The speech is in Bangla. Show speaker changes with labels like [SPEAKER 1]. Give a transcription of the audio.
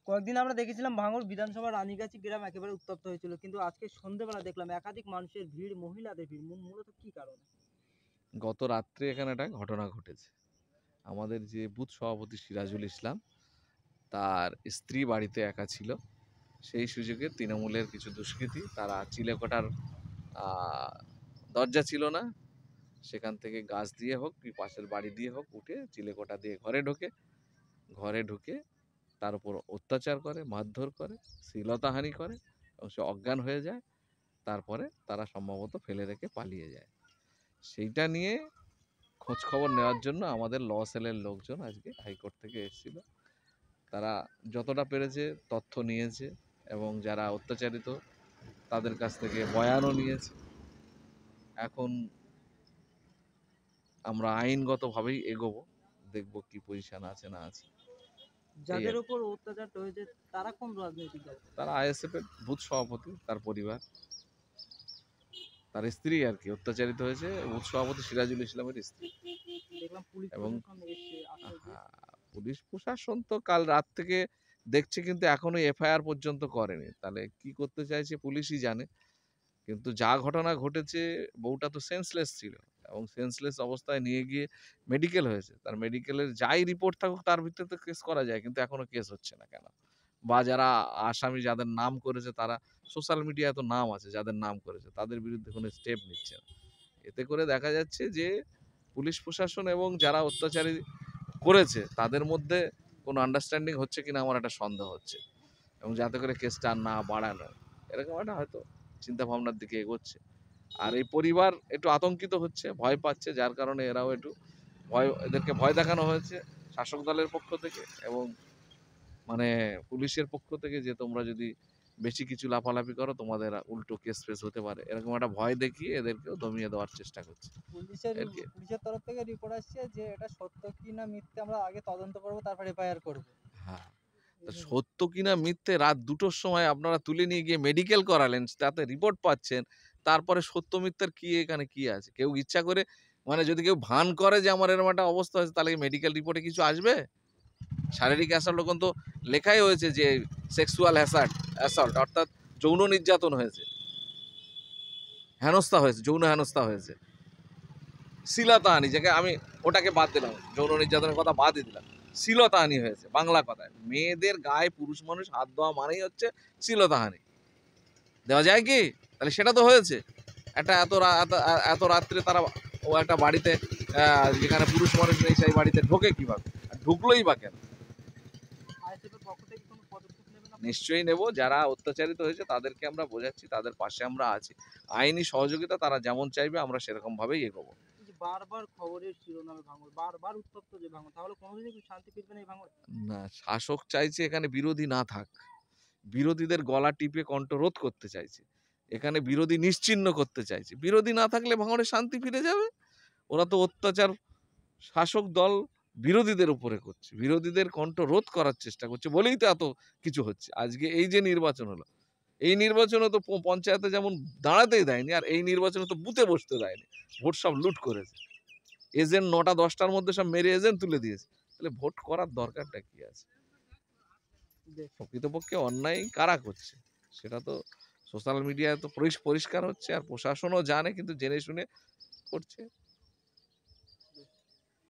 [SPEAKER 1] কয়েকদিন আমরা দেখেছিলাম ভাঙড় বিধানসভা রানীগাছি গ্রাম একেবারে উত্তপ্ত হয়েছিল, কিন্তু আজকে সন্ধ্যেবেলা দেখলাম একাধিক মানুষের ভিড়, মহিলাদের ভিড়। মূলত কি কারণে?
[SPEAKER 2] গত রাত্রে এখানে একটা ঘটনা ঘটেছে। আমাদের যে বুথ সভাপতি সিরাজুল ইসলাম, তার স্ত্রী বাড়িতে একা ছিল। সেই সুযোগে তৃণমূলের কিছু দুষ্কৃতী তারা চিলেকোঠার দরজা ছিল না, সেখান থেকে গাছ দিয়ে হোক কি পাশের বাড়ি দিয়ে হোক উঠে চিলেকোঠা দিয়ে ঘরে ঢুকে তার উপর অত্যাচার করে, মারধর করে, শ্লীলতাহানি করে এবং সে অজ্ঞান হয়ে যায়। তারপরে তারা সম্ভবত ফেলে রেখে পালিয়ে যায়। সেইটা নিয়ে খোঁজ খবর নেওয়ার জন্য আমাদের ল সেলের লোকজন আজকে হাইকোর্ট থেকে এসেছিল। তারা যতটা পেরেছে তথ্য নিয়েছে এবং যারা অত্যাচারিত তাদের কাছ থেকে বয়ানও নিয়েছে। এখন আমরা আইনগতভাবেই এগোবো, দেখব কি পজিশন আছে না আছে।
[SPEAKER 1] যাদের উপর অত্যাচারটা হয়েছে তারা কোন রাজনৈতিক দল?
[SPEAKER 2] তারা আইএসএফ এর বুথ সভাপতি, তার পরিবার, তার স্ত্রী আর কি অত্যাচারিত হয়েছে। বুথ সভাপতি সিরাজুল ইসলামের স্ত্রী।
[SPEAKER 1] দেখলাম পুলিশ
[SPEAKER 2] এবং
[SPEAKER 1] প্রশাসন এসে আসলে
[SPEAKER 2] পুলিশ প্রশাসন তো কাল রাত থেকে দেখছে, কিন্তু এখনো এফআইআর পর্যন্ত করেনি। তাহলে কি করতে চাইছে পুলিশই জানে। কিন্তু যা ঘটনা ঘটেছে, বউটা তো সেন্সলেস ছিল এবং সেন্সলেস অবস্থায় নিয়ে গিয়ে মেডিকেল হয়েছে। তার মেডিকেলের যাই রিপোর্ট থাকুক তার ভিত্তিতে তো কেস করা যায়, কিন্তু এখনো কেস হচ্ছে না কেন? বা যারা আসামি যাদের নাম করেছে, তারা সোশ্যাল মিডিয়ায় তো নাম আছে যাদের নাম করেছে, তাদের বিরুদ্ধে কোনো স্টেপ নিচ্ছে না। এতে করে দেখা যাচ্ছে যে পুলিশ প্রশাসন এবং যারা অত্যাচারী করেছে তাদের মধ্যে কোনো আন্ডারস্ট্যান্ডিং হচ্ছে কিনা আমার একটা সন্দেহ হচ্ছে, এবং যাতে করে কেসটা আর না বাড়ানো, এরকম একটা হয়তো চিন্তা ভাবনার দিকে এগোচ্ছে। আর এই পরিবার একটু আতঙ্কিত হচ্ছে, ভয় পাচ্ছে, যার কারণে এরাও একটু এদেরকে ভয় দেখানো হয়েছে শাসক দলের পক্ষ থেকে এবং মানে পুলিশের পক্ষ থেকে, যে তোমরা যদি বেশি কিছু লাফালাফি করো তোমাদের উল্টো কেস ফেস হতে পারে, এরকম একটা ভয় দেখিয়ে এদেরকেও দমিয়ে দেওয়ার চেষ্টা করছে।
[SPEAKER 1] পুলিশের তরফ থেকে রিপোর্ট আসছে যে এটা সত্য কি না মিথ্যে আমরা আগে তদন্ত করব, তারপর এফআইআর করব।
[SPEAKER 2] হ্যাঁ, তো সত্য কিনা মিথ্যে রাত 2টোর সময় আপনারা তুলে নিয়ে গিয়ে মেডিকেল করালেন, তাতে রিপোর্ট পাচ্ছেন, তারপরে সত্য মিথ্যার কি এখানে কি আছে? কেউ ইচ্ছা করে মানে যদি কেউ ভান করে যে আমার এরকম একটা অবস্থা হয়েছে, তাহলে মেডিকেল রিপোর্টে কিছু আসবে? শারীরিক অ্যাসল্ট ওখানে তো লেখাই হয়েছে যে সেক্সুয়াল অ্যাসল্ট অর্থাৎ যৌন নির্যাতন হয়েছে, হেনস্থা হয়েছে, যৌন হেনস্থা হয়েছে। শ্লীলতাহানি, যাকে আমি ওটাকে বাদ দিলাম, যৌন নির্যাতনের কথা বাদই দিলাম, শ্লীলতাহানি হয়েছে। বাংলা কথায় মেয়েদের গায়ে পুরুষ মানুষ হাত দেওয়া মানেই হচ্ছে শ্লীলতাহানি। দেওয়া যায় কি? তাহলে সেটা তো হয়েছে। একটা এত রাত্রে তারা ও একটা বাড়িতে যেখানে পুরুষ মানুষ নেই সেই বাড়িতে ঢোকে কিভাবে? ঢুকলোই বা কেন? নিশ্চয়ই নেব। যারা অত্যাচারিত হয়েছে তাদেরকে আমরা বোঝাচ্ছি, তাদের পাশে আমরা আছি। আইনি সহযোগিতা তারা যেমন চাইবে আমরা সেরকম ভাবেই এগোবো।
[SPEAKER 1] বারবার খবরের শিরোনামে ভাঙড়, বারবার উত্তপ্ত যে ভাঙড়, তাহলে কোনোদিনই কি শান্তি ফিরবে না এই ভাঙড়ে?
[SPEAKER 2] না, শাসক চাইছে এখানে বিরোধী না থাক, বিরোধীদের গলা টিপে কণ্ঠরোধ করতে চাইছে, এখানে বিরোধী নিশ্চিহ্ন করতে চাইছে। বিরোধী না থাকলে ভাঙড়ে শান্তি ফিরে যাবে। ওরা তো অত্যাচার শাসক দল বিরোধীদের উপরে করছে, বিরোধীদের কণ্ঠ রোধ করার চেষ্টা করছে বলেই তো এত কিছু হচ্ছে। আজকে এই যে নির্বাচন হলো, এই নির্বাচনে তো পঞ্চায়েতে যেমন দাঁড়াতেই দেয়নি, আর এই নির্বাচনে তো বুথে বসতে দেয়নি, ভোট সব লুট করেছে। এজেন্ট 9টা-10টার মধ্যে সব মেরে এজেন্ট তুলে দিয়েছে। তাহলে ভোট করার দরকারটা কি আছে? প্রকৃতপক্ষে অন্যায় কারা করছে সেটা তো সোশ্যাল মিডিয়ায় তো পরিষ্কার হচ্ছে, আর প্রশাসনও জানে, কিন্তু জেনে শুনে করছে।